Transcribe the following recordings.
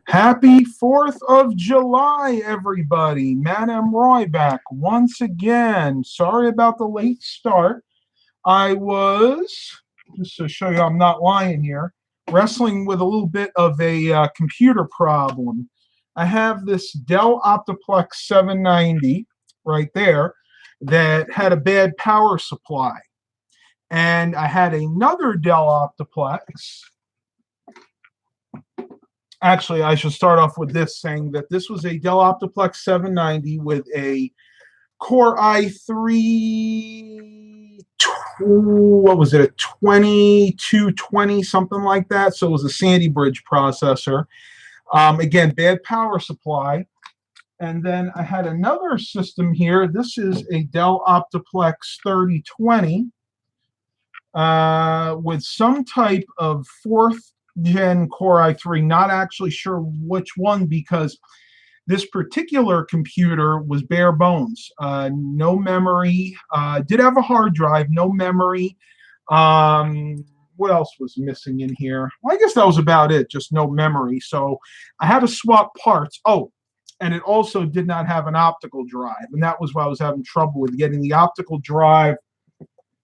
Happy 4th of July, everybody. Madame Roy back once again. Sorry about the late start. I was, just to show you I'm not lying here, wrestling with a little bit of a computer problem. I have this Dell Optiplex 790 right there that had a bad power supply. And I had another Dell Optiplex. Actually, I should start off with this, saying that this was a Dell Optiplex 790 with a Core i3, what was it, a 2220, something like that. So it was a Sandy Bridge processor. Again, bad power supply. And then I had another system here. This is a Dell Optiplex 3020 with some type of 4th Gen Core i3, not actually sure which one, because this particular computer was bare bones. No memory, did have a hard drive, no memory. What else was missing in here? Well, I guess that was about it, just no memory. So I had to swap parts. Oh, and it also did not have an optical drive, and that was why I was having trouble with getting the optical drive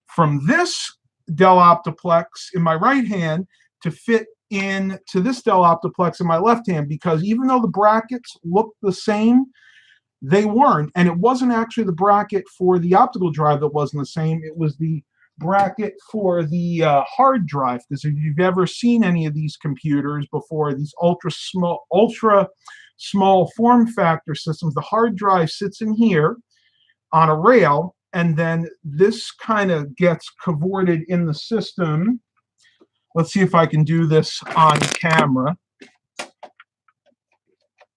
from this Dell Optiplex in my right hand to fit into this Dell Optiplex in my left hand, because even though the brackets looked the same, they weren't. And it wasn't actually the bracket for the optical drive that wasn't the same. It was the bracket for the hard drive. Because if you've ever seen any of these computers before, these ultra small form factor systems, the hard drive sits in here on a rail, and then this kind of gets cavorted in the system. Let's see if I can do this on camera.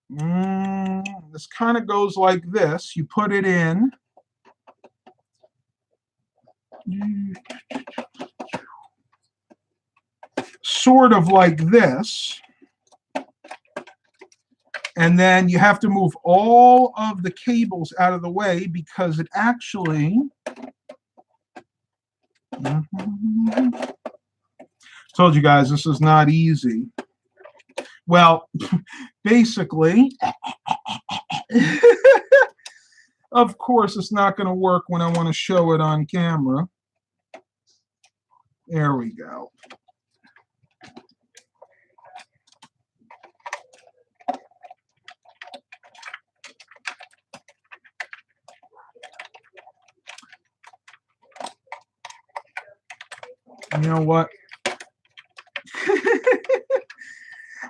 This kind of goes like this. You put it in. Sort of like this. And then you have to move all of the cables out of the way, because it actually... Told you guys this is not easy. Well, basically, of course, it's not going to work when I want to show it on camera. There we go. You know what?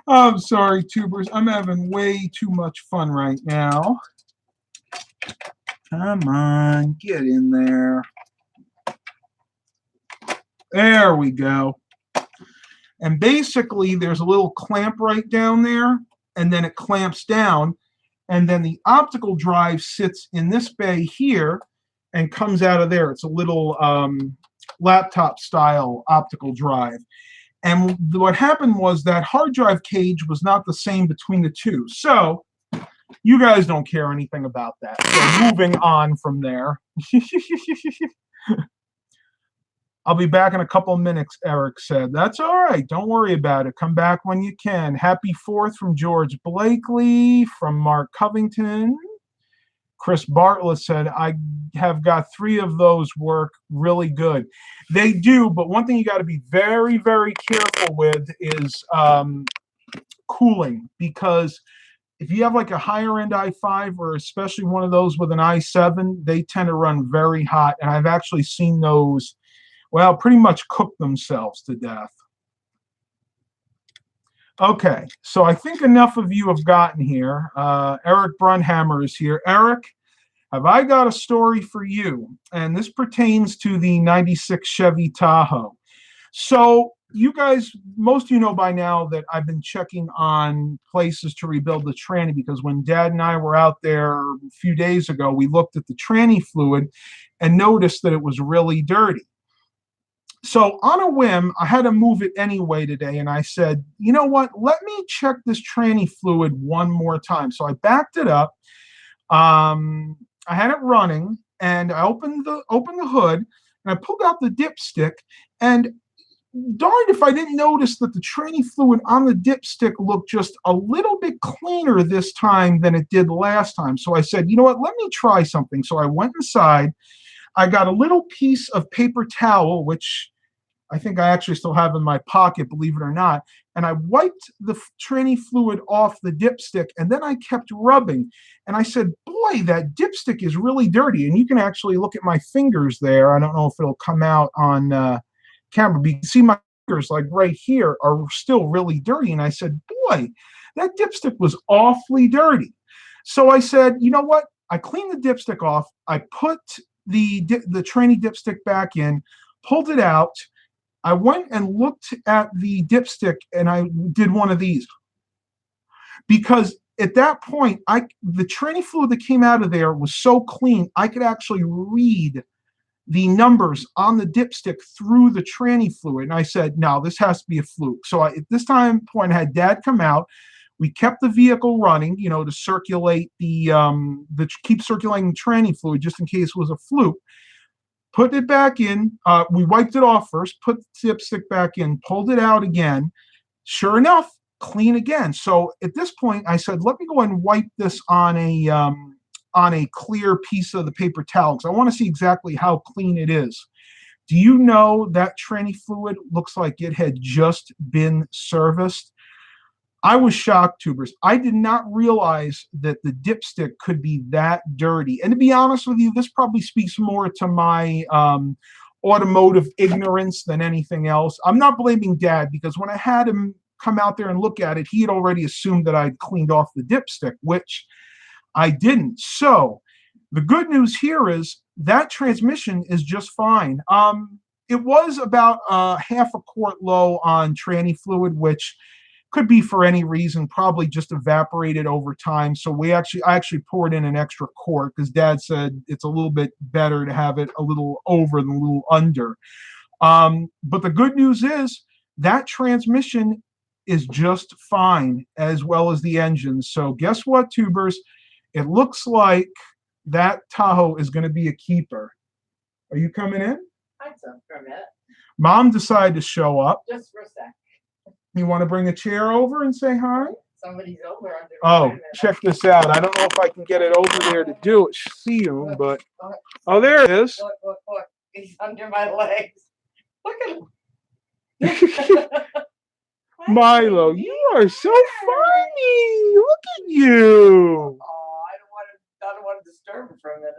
I'm sorry, tubers. I'm having way too much fun right now. Come on, get in there. There we go. And basically, there's a little clamp right down there, and then it clamps down, and then the optical drive sits in this bay here and comes out of there. It's a little laptop-style optical drive. And what happened was that hard drive cage was not the same between the two. So you guys don't care anything about that. So moving on from there. I'll be back in a couple of minutes, Eric said. That's all right. Don't worry about it. Come back when you can. Happy 4th from George Blakely, from Mark Covington. Chris Bartlett said, I have got 3 of those work really good. They do, but one thing you got to be very, very careful with is cooling, because if you have like a higher end i5, or especially one of those with an i7, they tend to run very hot, and I've actually seen those, well, pretty much cook themselves to death. Okay, so I think enough of you have gotten here. Eric Brunhammer is here. Eric, have I got a story for you? And this pertains to the 96 Chevy Tahoe. So you guys, most of you know by now that I've been checking on places to rebuild the tranny, because when Dad and I were out there a few days ago, we looked at the tranny fluid and noticed that it was really dirty. So on a whim, I had to move it anyway today, and I said, you know what, let me check this tranny fluid one more time. So I backed it up. I had it running, and I opened the hood, and I pulled out the dipstick, and darned if I didn't notice that the tranny fluid on the dipstick looked just a little bit cleaner this time than it did last time. So I said, you know what, let me try something. So I went inside. I got a little piece of paper towel, which I think I actually still have in my pocket, believe it or not. And I wiped the tranny fluid off the dipstick, and then I kept rubbing. And I said, boy, that dipstick is really dirty. And you can actually look at my fingers there. I don't know if it'll come out on camera, but you can see my fingers, like right here, are still really dirty. And I said, boy, that dipstick was awfully dirty. So I said, you know what? I cleaned the dipstick off. I put the tranny dipstick back in, pulled it out. I went and looked at the dipstick, and I did one of these. Because at that point, the tranny fluid that came out of there was so clean, I could actually read the numbers on the dipstick through the tranny fluid. And I said, no, this has to be a fluke. So at this point, I had Dad come out. We kept the vehicle running, to circulate keep circulating the tranny fluid just in case it was a fluke. Put it back in. We wiped it off first, put the dipstick back in, pulled it out again. Sure enough, clean again. So at this point, I said, let me go and wipe this on a clear piece of the paper towel, because I want to see exactly how clean it is. Do you know that tranny fluid looks like it had just been serviced? I was shocked, tubers. I did not realize that the dipstick could be that dirty. And to be honest with you, this probably speaks more to my automotive ignorance than anything else. I'm not blaming Dad, because when I had him come out there and look at it, he had already assumed that I'd cleaned off the dipstick, which I didn't. So the good news here is that transmission is just fine. It was about half a quart low on tranny fluid, which could be for any reason, probably just evaporated over time. So I actually poured in an extra quart, because Dad said it's a little bit better to have it a little over than a little under. But the good news is that transmission is just fine, as well as the engine. So guess what, tubers? It looks like that Tahoe is going to be a keeper. Are you coming in? I'd so for a minute. Mom decided to show up. Just for a sec. You want to bring a chair over and say hi? Somebody's over under. Oh, check this out. I don't know if I can get it over there to do it. See you, but oh, there it is. Look! He's under my legs. Look at him. Milo, you are so funny. Look at you. Oh, I don't want to disturb him for a minute.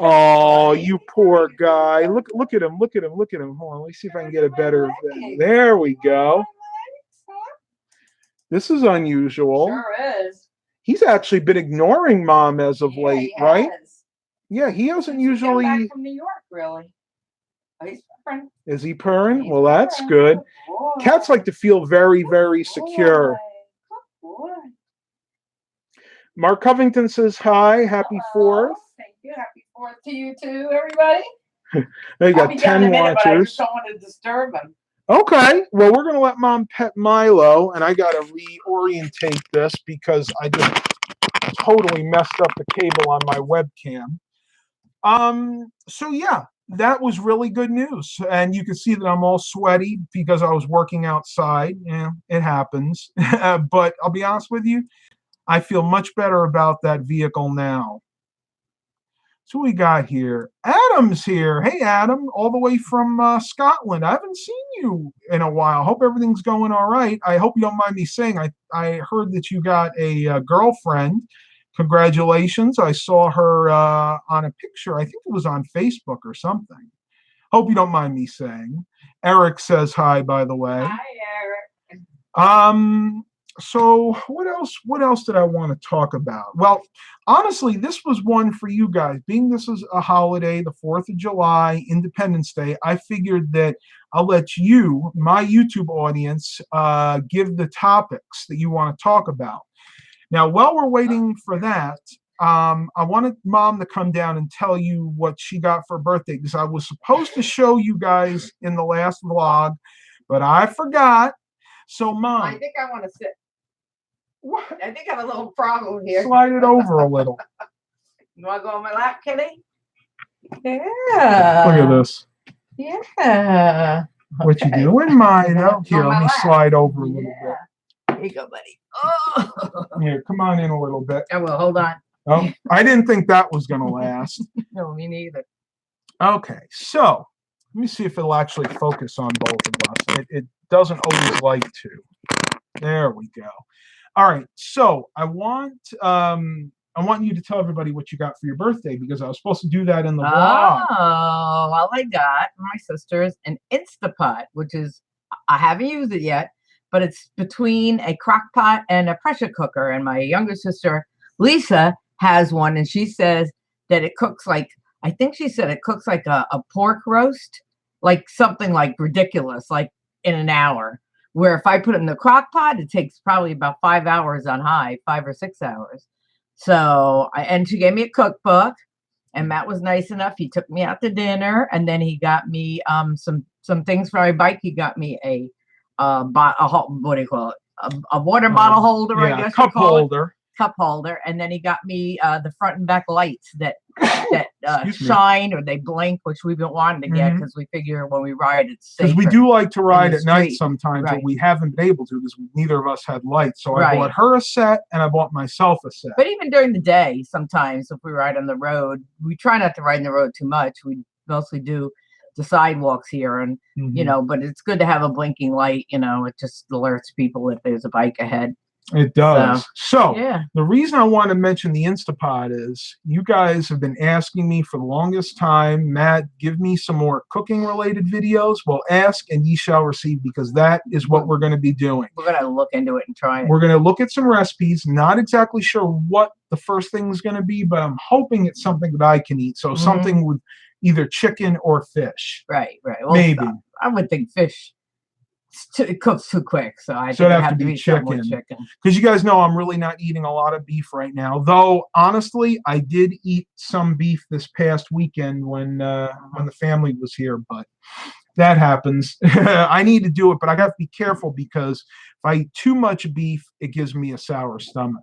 Oh, you poor guy. Look at him. Look at him. Hold on. Let me see if I can get a better. There we go. This is unusual. Sure is. He's actually been ignoring Mom as of late, right? Yeah, he hasn't usually. Back from New York, really. Oh, he's purring. Is he purring? Well, that's good. Cats like to feel very, very secure. Boy. Mark Covington says hi. Happy 4th. Thank you. Happy 4th to you too, everybody. Now you got 10 watchers. But I just don't want to disturb him. Okay. Well, we're going to let Mom pet Milo, and I got to reorientate this because I just totally messed up the cable on my webcam. So yeah, that was really good news. And you can see that I'm all sweaty because I was working outside. Yeah, it happens. But I'll be honest with you, I feel much better about that vehicle now. So we got here. Adam's here. Hey, Adam, all the way from Scotland. I haven't seen you in a while. Hope everything's going all right. I hope you don't mind me saying I heard that you got a girlfriend. Congratulations. I saw her on a picture. I think it was on Facebook or something. Hope you don't mind me saying. Eric says hi, by the way. Hi, Eric. So what else did I want to talk about? Well, honestly, this was one for you guys. Being this is a holiday, the 4th of July, Independence Day, I figured that I'll let you, my YouTube audience, give the topics that you want to talk about. Now, while we're waiting for that, I wanted Mom to come down and tell you what she got for her birthday, because I was supposed to show you guys in the last vlog, but I forgot. So, Mom. I think I want to sit. What? I think I have a little problem here. Slide it over a little. You want to go on my lap, Kitty? Yeah. Look at this. Yeah. What you Okay. doing, Mine? Yeah, Here, on let my me lap. slide over a little Yeah. Here you go, buddy. Oh. bit. Here, come on in a little bit. I will. Hold on. Oh, I didn't think that was going to last. No, me neither. Okay, so let me see if it'll actually focus on both of us. It doesn't always like to. There we go. All right, so I want you to tell everybody what you got for your birthday because I was supposed to do that in the vlog. Oh, all I got from my sister is an Instapot, which is, I haven't used it yet, but it's between a crock pot and a pressure cooker. And my younger sister, Lisa, has one, and she says that it cooks like, I think she said it cooks like a pork roast, like something like ridiculous, like in an hour. Where if I put it in the crock pot, it takes probably about 5 hours on high, 5 or 6 hours. So, and she gave me a cookbook, and Matt was nice enough. He took me out to dinner, and then he got me some things for my bike. He got me what do you call it? A water bottle holder, Yeah, I guess. cup holder. Cup holder, and then he got me the front and back lights that Excuse me. shine or they blink, which we've been wanting to get because we figure when we ride it's safer. Because we do like to ride the at night street. sometimes, Right. but we haven't been able to because neither of us had lights. So I Right. bought her a set and I bought myself a set. But even during the day, sometimes if we ride on the road, we try not to ride on the road too much. We mostly do the sidewalks here, and you know, but it's good to have a blinking light. You know, it just alerts people if there's a bike ahead. It does. So yeah. The reason I want to mention the Instapot is you guys have been asking me for the longest time, Matt, give me some more cooking related videos. Well, ask and ye shall receive, because that is what we're going to be doing. We're going to look into it and try it. We're going to look at some recipes. Not exactly sure what the first thing is going to be, but I'm hoping it's something that I can eat. So something with either chicken or fish. Right. Well, maybe. I would think fish. It cooks too quick, so I so think it'd have to be chicken. Because you guys know I'm really not eating a lot of beef right now. Though honestly, I did eat some beef this past weekend when the family was here, but that happens. I need to do it, but I got to be careful because if I eat too much beef, it gives me a sour stomach.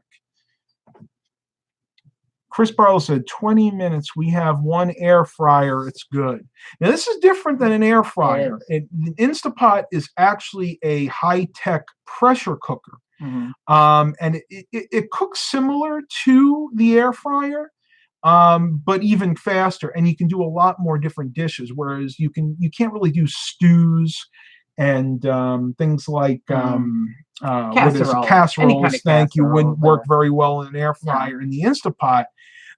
Chris Barlow said 20 minutes. We have one air fryer. It's good. Now, this is different than an air fryer. The Instapot is actually a high-tech pressure cooker. And it cooks similar to the air fryer, but even faster. And you can do a lot more different dishes, whereas you can't really do stews and things like casseroles. Thank you. Wouldn't work very well in an air fryer. In the Instapot,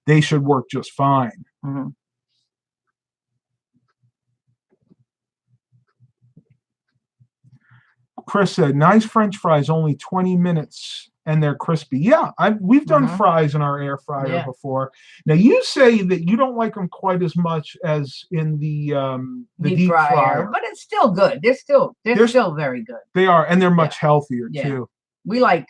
they should work just fine. Chris said, nice French fries, only 20 minutes, and they're crispy. Yeah, we've done fries in our air fryer before. Now, you say that you don't like them quite as much as in the deep fryer. But it's still good. They're still very good. They are, and they're much healthier, too. We like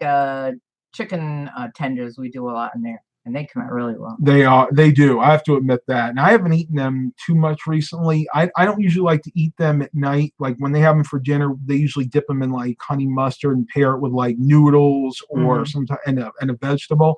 chicken tenders. We do a lot in there. And they come out really well. They do. I have to admit that. And I haven't eaten them too much recently. I don't usually like to eat them at night. Like when they have them for dinner, they usually dip them in like honey mustard and pair it with like noodles or and a vegetable.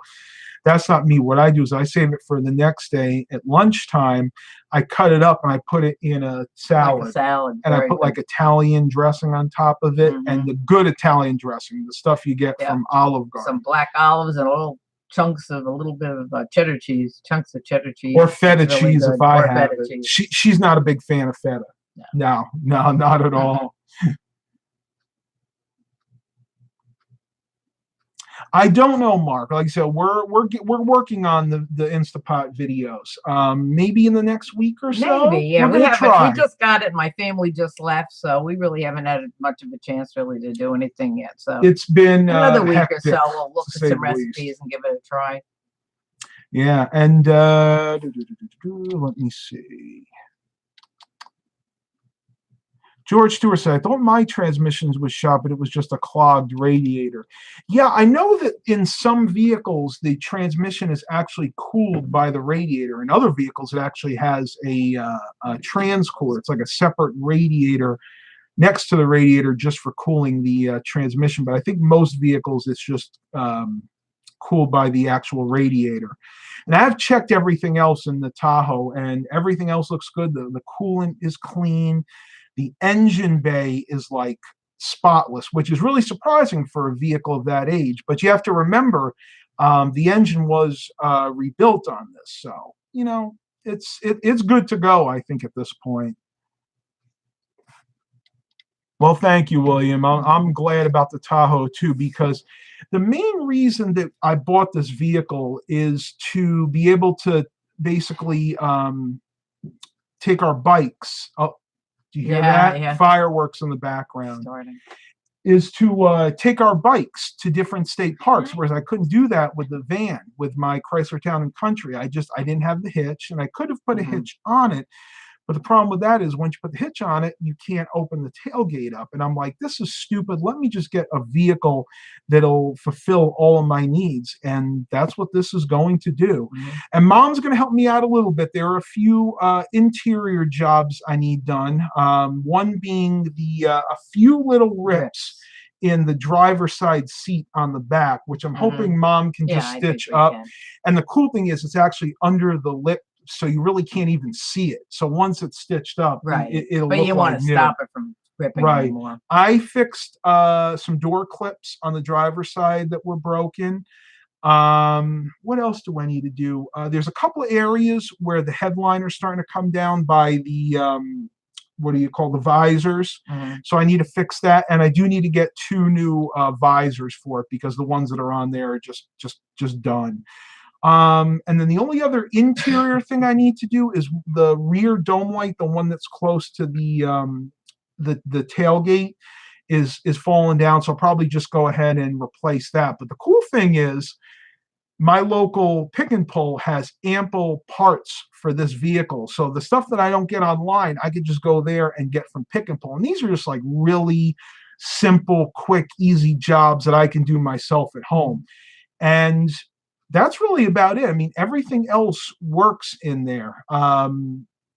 That's not me. What I do is I save it for the next day at lunchtime. I cut it up and I put it in a salad. Like a salad. And I put like Italian dressing on top of it, and the good Italian dressing, the stuff you get from Olive Garden. Some black olives and a little chunks of a little bit of cheddar cheese, chunks of cheddar cheese. Or feta cheese if I have it. She's not a big fan of feta. No, not at all. I don't know, Mark. Like I said, we're working on the Instapot videos. Maybe in the next week or so. Maybe, yeah. We just got it. My family just left, so we really haven't had much of a chance really to do anything yet. So it's been another week or so. We'll look at some recipes and give it a try. Yeah, and let me see. George Stewart said, I thought my transmissions was shot, but it was just a clogged radiator. Yeah, I know that in some vehicles, the transmission is actually cooled by the radiator. In other vehicles, it actually has a transcooler. It's like a separate radiator next to the radiator just for cooling the transmission. But I think most vehicles, it's just cooled by the actual radiator. And I've checked everything else in the Tahoe, and everything else looks good. The coolant is clean. The engine bay is like spotless, which is really surprising for a vehicle of that age. But you have to remember, the engine was rebuilt on this, so it's good to go, I think, at this point. Well, thank you, William. I'm glad about the Tahoe too, because the main reason that I bought this vehicle is to be able to basically take our bikes. Oh, do you hear that? Yeah. Fireworks in the background. Starting. Is to take our bikes to different state parks, whereas I couldn't do that with the van, with my Chrysler Town and Country. I didn't have the hitch, and I could have put a hitch on it. But the problem with that is once you put the hitch on it, you can't open the tailgate up. And I'm like, this is stupid. Let me just get a vehicle that'll fulfill all of my needs. And that's what this is going to do. And Mom's going to help me out a little bit. There are a few interior jobs I need done. One being a few little rips in the driver's side seat on the back, which I'm hoping Mom can just stitch up. And the cool thing is it's actually under the lip, so you really can't even see it. So once it's stitched up, it'll but look you want to stop it from ripping anymore. I fixed some door clips on the driver's side that were broken. What else do I need to do? There's a couple of areas where the headliner's starting to come down by the the visors. So I need to fix that, and I do need to get 2 new visors for it, because the ones that are on there are just done. And then the only other interior thing I need to do is the rear dome light, the one that's close to the tailgate is falling down. So I'll probably just go ahead and replace that. But the cool thing is my local pick and pull has ample parts for this vehicle. So the stuff that I don't get online, I could just go there and get from pick and pull. And these are just like really simple, quick, easy jobs that I can do myself at home. And that's really about it. I mean, everything else works in there.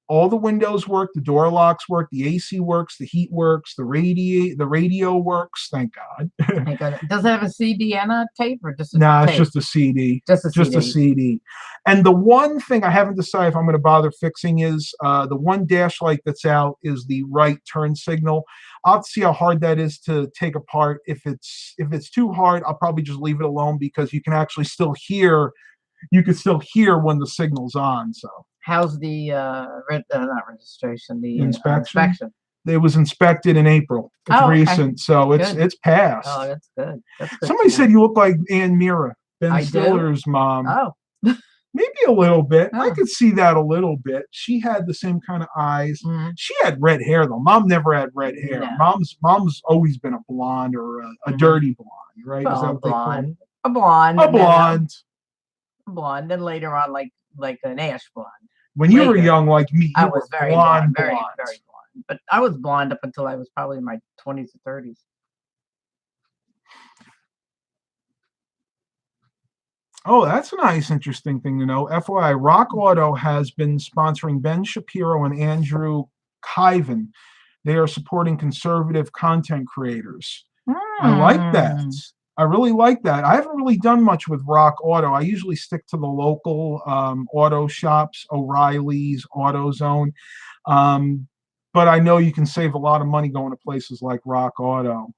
All the windows work, the door locks work, the AC works, the heat works, the radio works. Thank God. Thank God. Does it have a CD and a tape, or just a tape? It's just a CD. Just a CD. And the one thing I haven't decided if I'm going to bother fixing is the one dash light that's out is the right turn signal. I'll have to see how hard that is to take apart. If it's too hard, I'll probably just leave it alone, because you can actually still hear. You can still hear when the signal's on. So how's the not registration, the inspection? It was inspected in April. It's recent, so it's passed. Oh, that's good. Somebody said you look like Ann Mira, Ben Stiller's mom. Oh. Maybe a little bit. I could see that a little bit. She had the same kind of eyes. She had red hair though. Mom never had red hair. No. Mom's always been a blonde or a dirty blonde, right? Well, is that what blonde. A blonde. A blonde, and later on like an ash blonde. When you were young like me, I was very blonde, very blonde. But I was blonde up until I was probably in my 20s or 30s. Oh, that's a nice, interesting thing to know. FYI, Rock Auto has been sponsoring Ben Shapiro and Andrew Kiven. They are supporting conservative content creators. I like that. I really like that. I haven't really done much with Rock Auto. I usually stick to the local auto shops, O'Reilly's, AutoZone. But I know you can save a lot of money going to places like Rock Auto.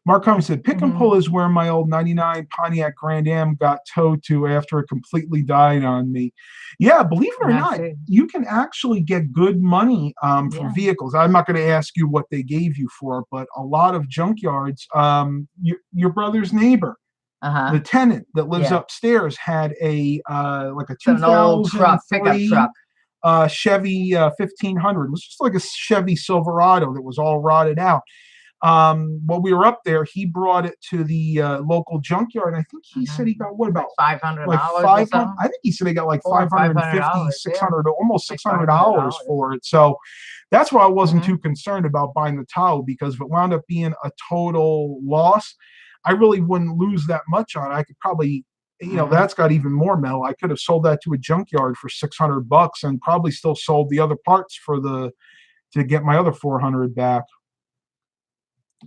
Mark Cummings said, pick and pull is where my old 99 Pontiac Grand Am got towed to after it completely died on me. Yeah, believe it or not, you can actually get good money for vehicles. I'm not going to ask you what they gave you for, but a lot of junkyards, your brother's neighbor, the tenant that lives upstairs had a like a 2003 pickup truck. Chevy 1500. It was just like a Chevy Silverado that was all rotted out. While we were up there, he brought it to the local junkyard, and I think he said he got what about $500? Like $500. I think he said he got like $550, $600, almost $600 for it. So that's why I wasn't too concerned about buying the Tahoe, because if it wound up being a total loss, I really wouldn't lose that much on it. I could probably, that's got even more metal. I could have sold that to a junkyard for $600 and probably still sold the other parts to get my other $400 back.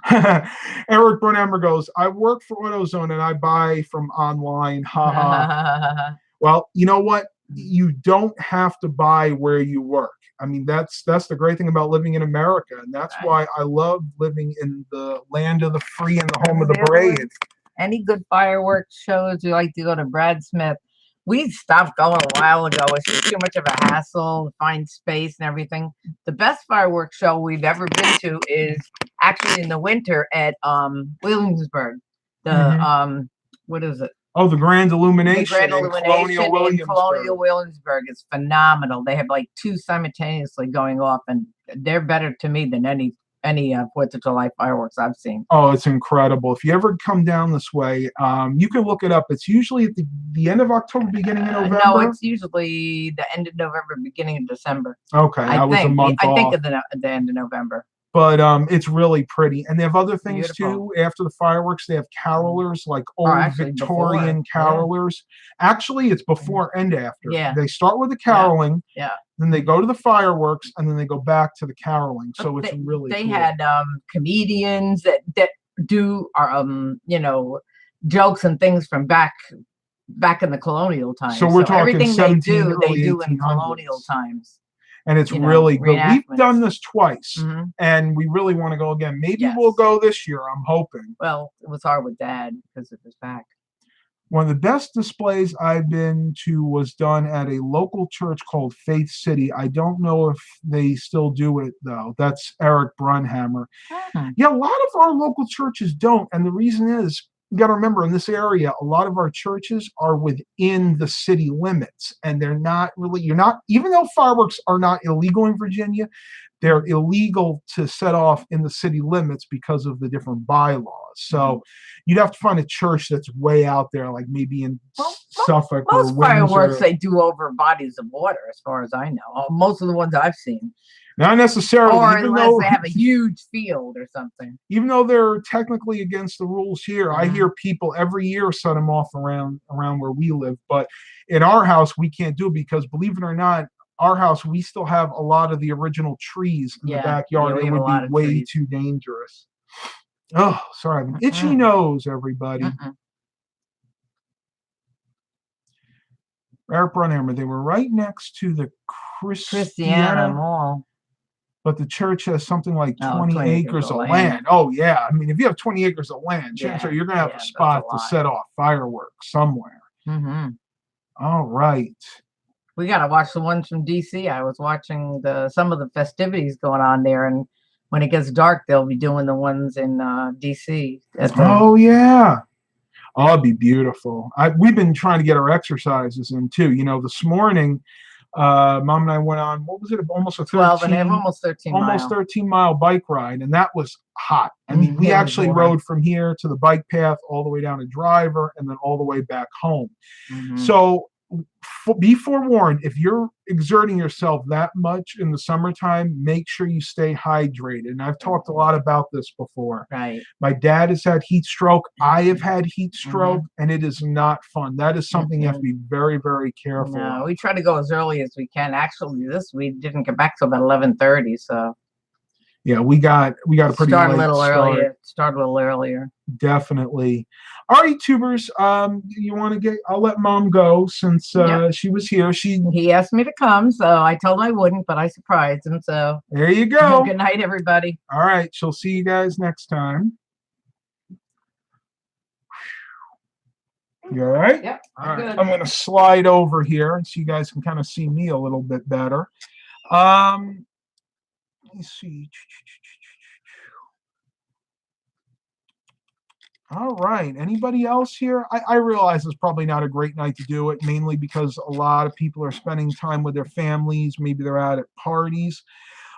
Eric Brunhammer goes, I work for AutoZone and I buy from online. Haha. Well, you know what? You don't have to buy where you work. I mean, that's the great thing about living in America, and that's why I love living in the land of the free and the home of the brave. Any good fireworks shows? You like to go to Brad Smith? We stopped going a while ago. It's just too much of a hassle to find space and everything. The best fireworks show we've ever been to is actually in the winter at Williamsburg. The what is it? Oh, the Grand Illumination. The Grand Illumination in Colonial Williamsburg is phenomenal. They have like 2 simultaneously going off, and they're better to me than any 4th of July fireworks I've seen. Oh, it's incredible. If you ever come down this way, you can look it up. It's usually at the end of October, beginning of November. No, it's usually the end of November, beginning of December. Okay, I was a month off. I think of the end of November. But it's really pretty. And they have other things too. After the fireworks, they have carolers, like old Victorian carolers. Yeah. Actually, it's before and after. Yeah. They start with the caroling. Yeah. Then they go to the fireworks, and then they go back to the caroling. So it's really They cool. had comedians that do jokes and things from back in the colonial times. So we're talking everything 17, they do in colonial times. And it's really good. We've done this twice, and we really want to go again. Maybe we'll go this year. I'm hoping. Well, it was hard with Dad because of his back. One of the best displays I've been to was done at a local church called Faith City. I don't know if they still do it, though. That's Eric Brunhammer. Yeah, a lot of our local churches don't. And the reason is, you got to remember, in this area, a lot of our churches are within the city limits. And they're not really, even though fireworks are not illegal in Virginia, they're illegal to set off in the city limits because of the different bylaws. So you'd have to find a church that's way out there, like maybe in Suffolk or Windsor. Most fireworks they do over bodies of water, as far as I know. Most of the ones I've seen. Not necessarily. Or unless they have a huge field or something. Even though they're technically against the rules here, I hear people every year set them off around where we live. But in our house, we can't do it because, believe it or not, our house, we still have a lot of the original trees in the backyard. It would be way too dangerous. Oh, sorry. I have an itchy nose, everybody. Eric Brunhammer, they were right next to the Christiana Mall. But the church has something like 20 acres of land. Oh, yeah. I mean, if you have 20 acres of land, chances are you're going to have a spot to set off fireworks somewhere. All right. We got to watch the ones from D.C. I was watching some of the festivities going on there, and when it gets dark, they'll be doing the ones in D.C. Oh, yeah. Oh, it'd be beautiful. We've been trying to get our exercises in, too. You know, this morning, Mom and I went on, what was it, almost a 13-mile bike ride, and that was hot. I mean, we actually rode from here to the bike path all the way down to Driver and then all the way back home. So be forewarned, if you're exerting yourself that much in the summertime, make sure you stay hydrated. And I've talked a lot about this before. Right. My dad has had heat stroke. I have had heat stroke, and it is not fun. That is something you have to be very, very careful of. We try to go as early as we can. Actually, we didn't get back till about 11:30, so. Yeah, we got a pretty start late a little start. earlier. Start a little earlier. Definitely. All right, tubers. You want to get? I'll let Mom go since she was here. He asked me to come, so I told him I wouldn't, but I surprised him. So there you go. Good night, everybody. All right, she'll see you guys next time. You all right? Yep. All right. I'm going to slide over here so you guys can kind of see me a little bit better. Let me see. All right. Anybody else here? I realize it's probably not a great night to do it, mainly because a lot of people are spending time with their families. Maybe they're out at parties.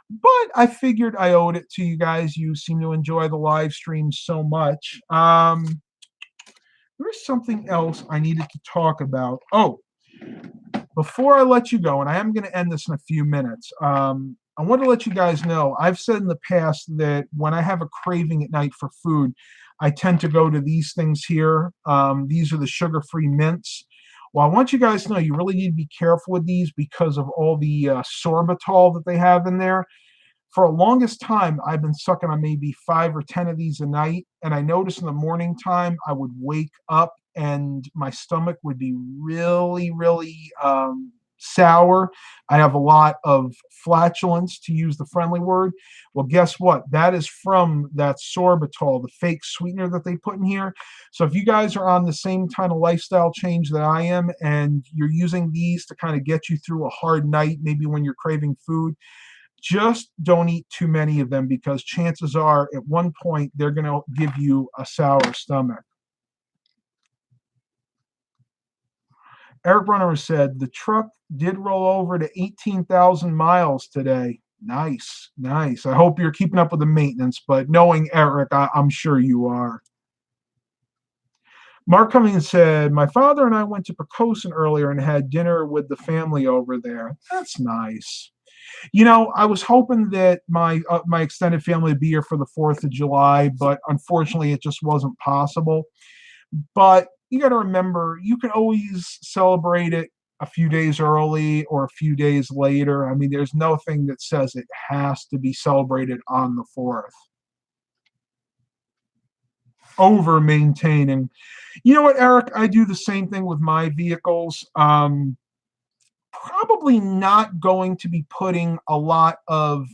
But I figured I owed it to you guys. You seem to enjoy the live stream so much. There's something else I needed to talk about. Oh, before I let you go, and I am going to end this in a few minutes, I want to let you guys know, I've said in the past that when I have a craving at night for food, I tend to go to these things here. These are the sugar-free mints. Well, I want you guys to know you really need to be careful with these because of all the sorbitol that they have in there. For a longest time, I've been sucking on maybe 5 or 10 of these a night. And I noticed in the morning time, I would wake up and my stomach would be really, really sour. I have a lot of flatulence, to use the friendly word. Well, guess what? That is from that sorbitol, the fake sweetener that they put in here. So if you guys are on the same kind of lifestyle change that I am, and you're using these to kind of get you through a hard night, maybe when you're craving food, just don't eat too many of them, because chances are at one point they're going to give you a sour stomach. Eric Brunhammer said the truck did roll over to 18,000 miles today. Nice, nice. I hope you're keeping up with the maintenance, but knowing Eric, I'm sure you are. Mark Cummings said, my father and I went to Pocosin earlier and had dinner with the family over there. That's nice. You know, I was hoping that my extended family would be here for the 4th of July, but unfortunately it just wasn't possible. But you got to remember, you can always celebrate it a few days early or a few days later. I mean, there's nothing that says it has to be celebrated on the 4th. Over maintaining. You know what, Eric? I do the same thing with my vehicles. Probably not going to be putting a lot of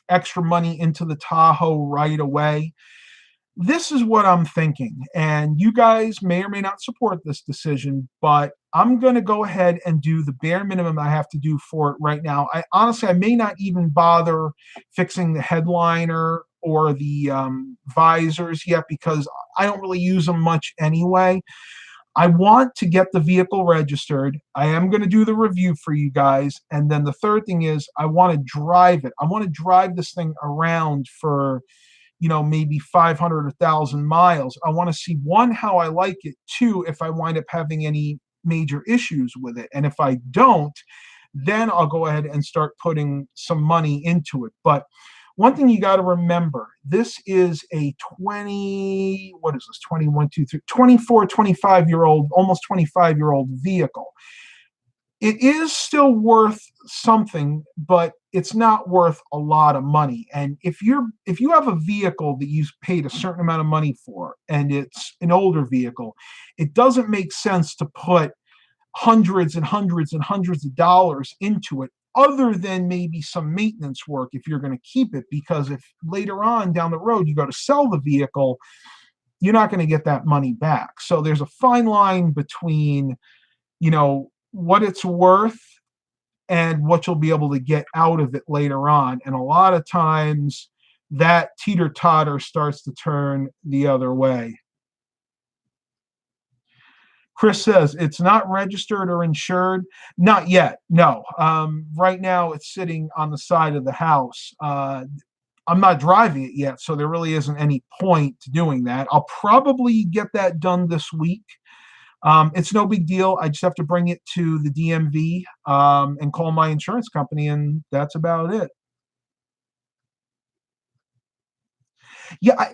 extra money into the Tahoe right away. This is what I'm thinking, and you guys may or may not support this decision, but I'm going to go ahead and do the bare minimum I have to do for it right now. I may not even bother fixing the headliner or the visors yet, because I don't really use them much anyway. I want to get the vehicle registered. I am going to do the review for you guys. And then the third thing is I want to drive it. I want to drive this thing around for, maybe 500 or 1,000 miles. I want to see, one, how I like it. Two, if I wind up having any major issues with it. And if I don't, then I'll go ahead and start putting some money into it. But one thing you got to remember, this is a 24, 25-year-old, almost 25-year-old vehicle. It is still worth something, but it's not worth a lot of money. And if you have a vehicle that you've paid a certain amount of money for, and it's an older vehicle, it doesn't make sense to put hundreds and hundreds and hundreds of dollars into it, other than maybe some maintenance work if you're going to keep it, because if later on down the road you go to sell the vehicle, you're not going to get that money back. So there's a fine line between, what it's worth and what you'll be able to get out of it later on. And a lot of times that teeter-totter starts to turn the other way. Chris says it's not registered or insured. Not yet, no. Right now it's sitting on the side of the house. I'm not driving it yet, so there really isn't any point to doing that. I'll probably get that done this week. It's no big deal. I just have to bring it to the DMV and call my insurance company, and that's about it. Yeah,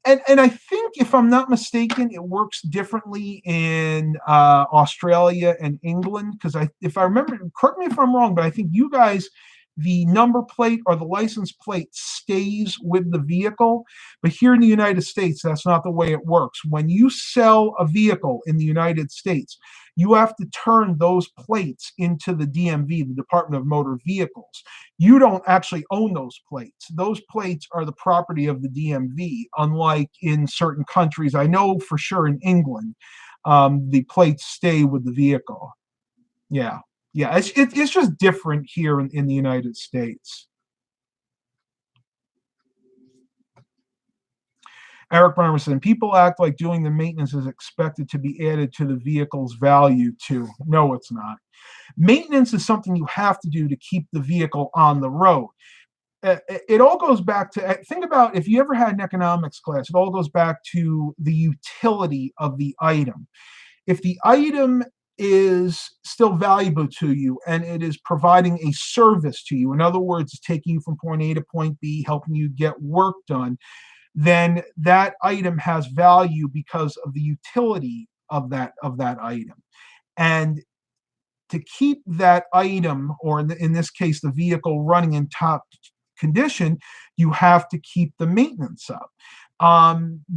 and I think, if I'm not mistaken, it works differently in Australia and England, because if I remember, correct me if I'm wrong, but I think you guys, the number plate or the license plate stays with the vehicle. But here in the United States, that's not the way it works. When you sell a vehicle in the United States, you have to turn those plates into the DMV, the Department of Motor Vehicles. You don't actually own those plates. Those plates are the property of the DMV, unlike in certain countries. I know for sure in England, the plates stay with the vehicle. Yeah. Yeah, it's just different here in the United States. Eric Brunhammer said, people act like doing the maintenance is expected to be added to the vehicle's value too. No, it's not. Maintenance is something you have to do to keep the vehicle on the road. It all goes back to, think about, if you ever had an economics class, it all goes back to the utility of the item. If the item is still valuable to you and it is providing a service to you, in other words, taking you from point A to point B, helping you get work done, then that item has value because of the utility of that item. And to keep that item, or in this case, the vehicle, running in condition, you have to keep the maintenance up.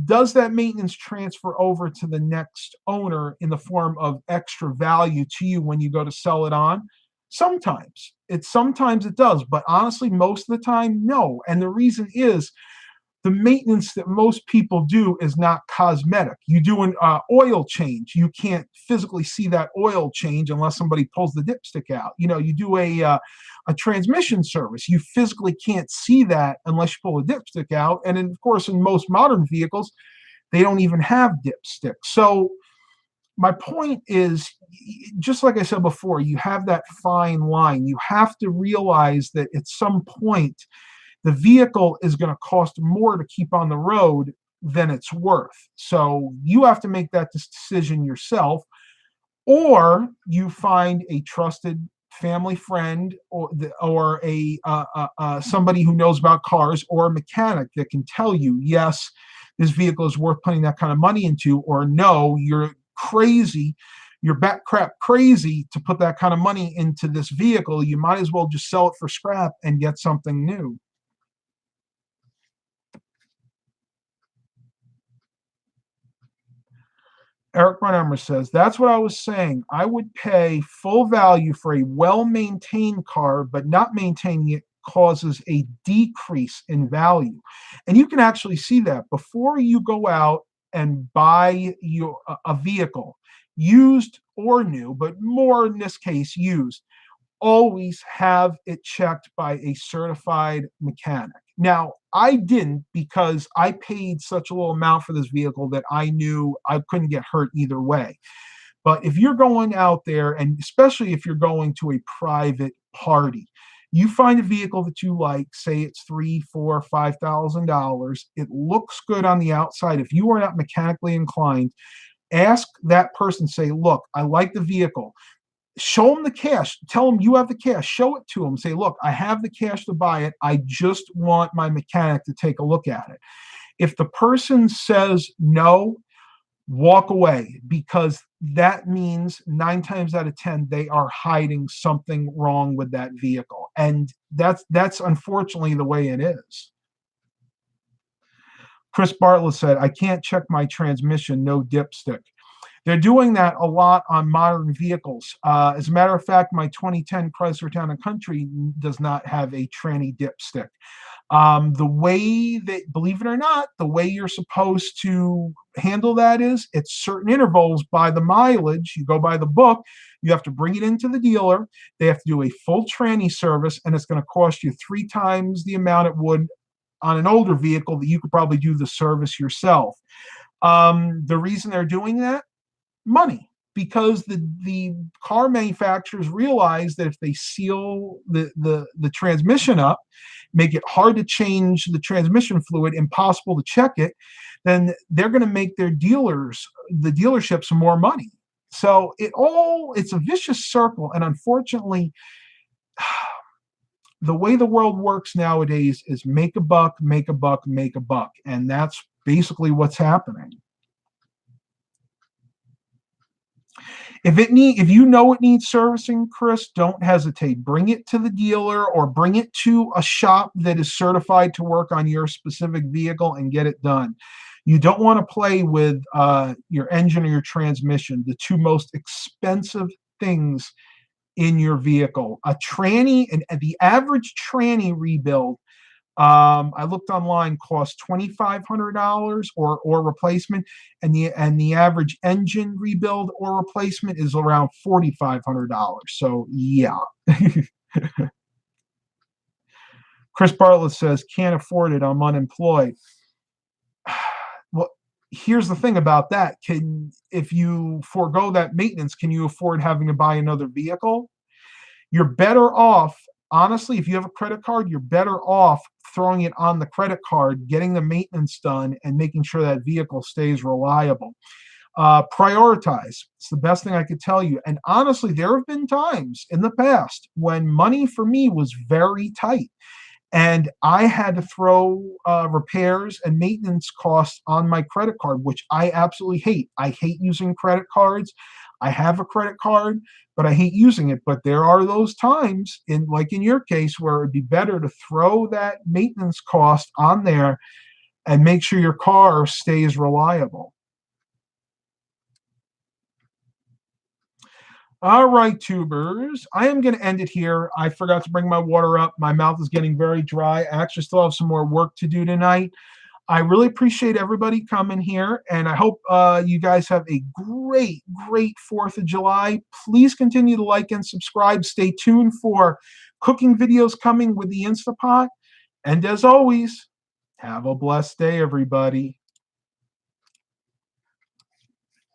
Does that maintenance transfer over to the next owner in the form of extra value to you when you go to sell it on? Sometimes it does, but honestly, most of the time, no. And the reason is the maintenance that most people do is not cosmetic. You do an oil change. You can't physically see that oil change unless somebody pulls the dipstick out. You do a transmission service. You physically can't see that unless you pull a dipstick out. And then, of course, in most modern vehicles, they don't even have dipsticks. So my point is, just like I said before, you have that fine line. You have to realize that at some point, the vehicle is going to cost more to keep on the road than it's worth. So you have to make that decision yourself, or you find a trusted family friend or a somebody who knows about cars, or a mechanic that can tell you, yes, this vehicle is worth putting that kind of money into, or no, you're crazy. You're bat crap crazy to put that kind of money into this vehicle. You might as well just sell it for scrap and get something new. Eric Brunhammer says, that's what I was saying. I would pay full value for a well-maintained car, but not maintaining it causes a decrease in value. And you can actually see that before you go out and buy a vehicle, used or new, but more in this case, used. Always have it checked by a certified mechanic. Now, I didn't, because I paid such a little amount for this vehicle that I knew I couldn't get hurt either way. But if you're going out there, and especially if you're going to a private party, you find a vehicle that you like, say it's $3,000, $4,000, $5,000. It looks good on the outside. If you are not mechanically inclined, ask that person, say, look, I like the vehicle. Show them the cash. Tell them you have the cash. Show it to them. Say, look, I have the cash to buy it. I just want my mechanic to take a look at it. If the person says no, walk away, because that means 9 times out of 10 they are hiding something wrong with that vehicle, and that's unfortunately the way it is. Chris Bartlett said, I can't check my transmission, no dipstick. They're doing that a lot on modern vehicles. As a matter of fact, my 2010 Chrysler Town & Country does not have a tranny dipstick. The way that, believe it or not, the way you're supposed to handle that is at certain intervals by the mileage. You go by the book. You have to bring it into the dealer. They have to do a full tranny service, and it's going to cost you 3 times the amount it would on an older vehicle that you could probably do the service yourself. The reason they're doing that? Money. Because the car manufacturers realize that if they seal the transmission up, make it hard to change the transmission fluid, impossible to check it, then they're going to make the dealerships more money. So it's a vicious circle. And unfortunately, the way the world works nowadays is make a buck, make a buck, make a buck. And that's basically what's happening. If you know it needs servicing, Chris, don't hesitate. Bring it to the dealer, or bring it to a shop that is certified to work on your specific vehicle and get it done. You don't want to play with your engine or your transmission, the 2 most expensive things in your vehicle. A tranny, and the average tranny rebuild, I looked online, costs $2,500 or replacement, and the average engine rebuild or replacement is around $4,500. So yeah. Chris Bartlett says, can't afford it, I'm unemployed. Well, here's the thing about that. If you forego that maintenance, can you afford having to buy another vehicle? You're better off, honestly, if you have a credit card, you're better off throwing it on the credit card, getting the maintenance done, and making sure that vehicle stays reliable. Prioritize. It's the best thing I could tell you. And honestly, there have been times in the past when money for me was very tight. And I had to throw repairs and maintenance costs on my credit card, which I absolutely hate. I hate using credit cards. I have a credit card, but I hate using it. But there are those times, like in your case, where it'd be better to throw that maintenance cost on there and make sure your car stays reliable. All right, tubers. I am going to end it here. I forgot to bring my water up. My mouth is getting very dry. I actually still have some more work to do tonight. I really appreciate everybody coming here, and I hope you guys have a great, great 4th of July. Please continue to like and subscribe. Stay tuned for cooking videos coming with the Instapot. And as always, have a blessed day, everybody.